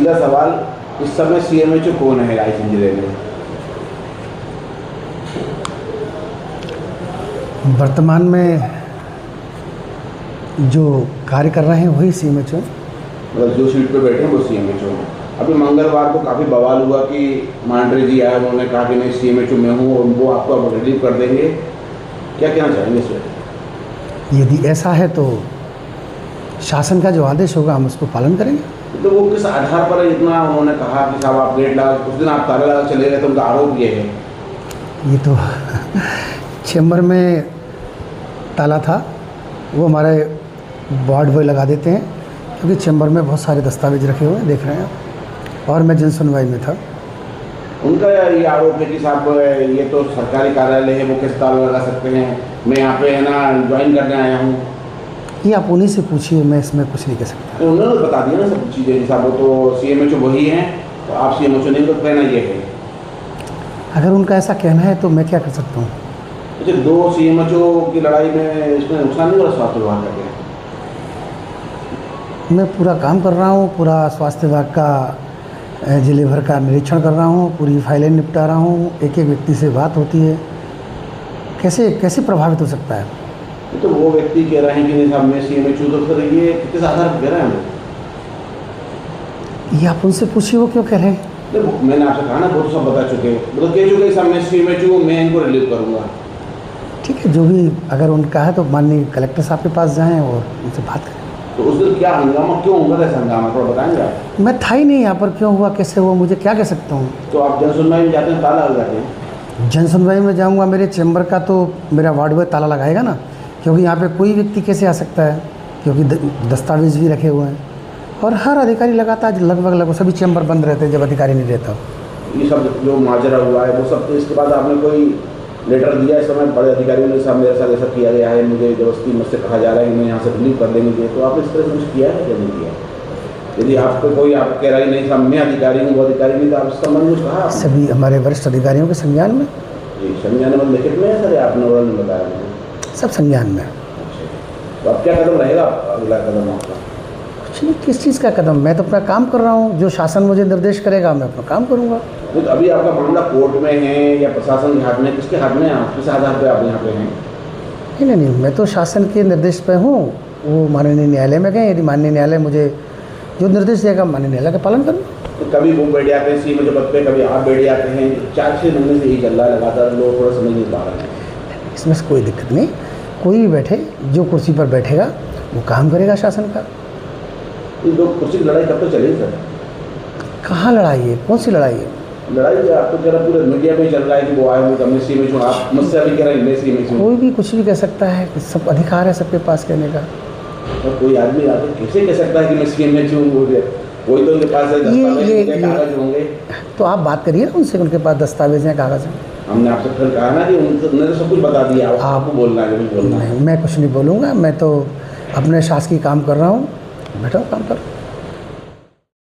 सीधा सवाल, इस समय सीएमएचओ कौन है रायसेन जिले में? वर्तमान में जो कार्य कर रहे हैं वही सीएमएचओ। मतलब जो सीट पे बैठे हैं वो सीएमएचओ हैं। अभी मंगलवार को काफ़ी बवाल हुआ कि मांडरे जी आए, उन्होंने कहा कि नहीं सीएमएचओ मैं हूँ और वो आपको अब रिलीव कर देंगे। क्या कहना चाहेंगे इस पर? यदि ऐसा है तो शासन का जो आदेश होगा हम उसको पालन करेंगे। तो वो किस आधार पर इतना उन्होंने कहा कि साहब आप गेट लगा, उस दिन आप ताला लगा चले गए तो उनका आरोप ये है? ये तो चैम्बर में ताला था, वो हमारे वार्ड बॉय लगा देते हैं, क्योंकि चैम्बर में बहुत सारे दस्तावेज रखे हुए हैं, देख रहे हैं आप, और मैं जनसुनवाई में था। उनका ये आरोप है कि साहब ये तो सरकारी कार्यालय है, वो कैसे ताला लगा सकते हैं, मैं यहाँ पे है ना ज्वाइन करने आया हूँ। ये आप उन्हीं से पूछिए, मैं इसमें कुछ नहीं कह सकता। तो उन्होंने बता दिया ना सब चीज़ें, साहब वो तो सीएमएचओ वही हैं, तो आप सीएमएचओ नहीं, तो कहना ये है। अगर उनका ऐसा कहना है तो मैं क्या कर सकता हूँ? अच्छा, दो सीएमएचओ की लड़ाई में इसमें नुकसान नहीं हो रहा स्वास्थ्य विभाग का? मैं पूरा काम कर रहा हूँ, पूरा स्वास्थ्य विभाग का जिले भर का निरीक्षण कर रहा हूँ, पूरी फाइलें निपटा रहा हूँ, एक एक व्यक्ति से बात होती है, कैसे कैसे प्रभावित हो सकता है? तो वो व्यक्ति कह रहे हैं कि नहीं साहब मैं सीएमएचओ, तो फिर ये किस आधार पर कह रहे हैं? ये आप उनसे पूछिए वो क्यों कह रहे हैं। देखो मैंने आपसे कहा ना, वो तो सब बता चुके हैं, वो तो कह चुके साहब मैं सीएमएचओ, मैं इनको रिलीव करूँगा। ठीक है, जो भी अगर उनका है तो माननीय कलेक्टर साहब के पास जाएं और उनसे बात करें। तो उस दिन क्या हंगामा क्यों हुआ था? हंगामा थोड़ा बताएंगे आप? मैं था ही नहीं यहाँ पर, क्यों हुआ कैसे हुआ मुझे क्या कह सकता हूँ। तो आप जनसुनवाई में जाते हैं, ताला लग जाते हैं? जनसुनवाई में जाऊँगा, मेरे चैम्बर का तो मेरा वार्ड बॉय ताला लगाएगा ना, क्योंकि यहाँ पे कोई व्यक्ति कैसे आ सकता है, क्योंकि दस्तावेज भी रखे हुए हैं और हर अधिकारी लगाता है, लगभग सभी चैम्बर बंद रहते हैं जब अधिकारी नहीं रहता। ये सब जो माजरा हुआ है वो सब, तो इसके बाद आपने कोई लेटर दिया इस समय बड़े अधिकारियों ने, साहब मेरे साथ ऐसा किया गया है, मुझे जबरदस्ती मुझसे कहा जा रहा है कि मैं यहाँ से रिलीव कर देंगे, तो आपने इस तरह से कुछ किया है या नहीं किया? यदि आपको कोई आप कह रहा है नहीं साहब मैं अधिकारी हूँ, वो अधिकारी नहीं, तो आप इसका मन कुछ कहा? सभी हमारे वरिष्ठ अधिकारियों के संज्ञान में। जी, संज्ञान में लिखित में है सर, आपने और नहीं बताया मुझे? सब संज्ञान में। तो अब क्या कदम रहेगा अगला कदम आपका? कुछ नहीं, किस चीज़ का कदम, मैं तो अपना काम कर रहा हूँ, जो शासन मुझे निर्देश करेगा मैं अपना काम करूँगा। तो अभी आपका मामला कोर्ट में है या प्रशासन के हाथ में, किसके हाथ में है? आप किस आधार पर आप यहाँ पे हैं? नहीं, मैं तो शासन के निर्देश पे हूँ, वो माननीय न्यायालय में गए, यदि माननीय न्यायालय मुझे जो निर्देश देगा माननीय न्यायालय का पालन करूँ। तो कभी वो बैठ जाते हैं सीएमएचओ पद पे, कभी आप बैठ जाते हैं, 4-6 महीने से यही चल रहा है लगातार, लोग थोड़ा समझ नहीं पा रहे हैं। इसमें कोई दिक्कत नहीं, कोई भी बैठे, जो कुर्सी पर बैठेगा वो काम करेगा शासन का। ये दो कुर्सी की लड़ाई कब तक चलेगी सर? कहाँ लड़ाई है, कौन सी लड़ाई है? लड़ाई आप तो कह रहा पूरे मीडिया में चल रहा है कि वो आए हुए कम सीएमएचओ, आप मुझसे अभी कह रहे हैं सीएमएचओ। कोई भी कुछ भी कह सकता है, सब अधिकार है सबके पास कहने का। और कोई आदमी आके कैसे कह सकता है कि मैं सीएमएचओ हूँ? कोई तो उनके पास दस्तावेज कागज होंगे, तो आप बात करिए ना उनसे, उनके पास दस्तावेज हैं, कागज हैं। हमने आपसे फिर कहा ना कि उन्होंने तो सब कुछ बता दिया, आपको बोलना है कि बोलना है? मैं कुछ नहीं बोलूँगा, मैं तो अपने शासकीय काम कर रहा हूँ, बैठो काम करो।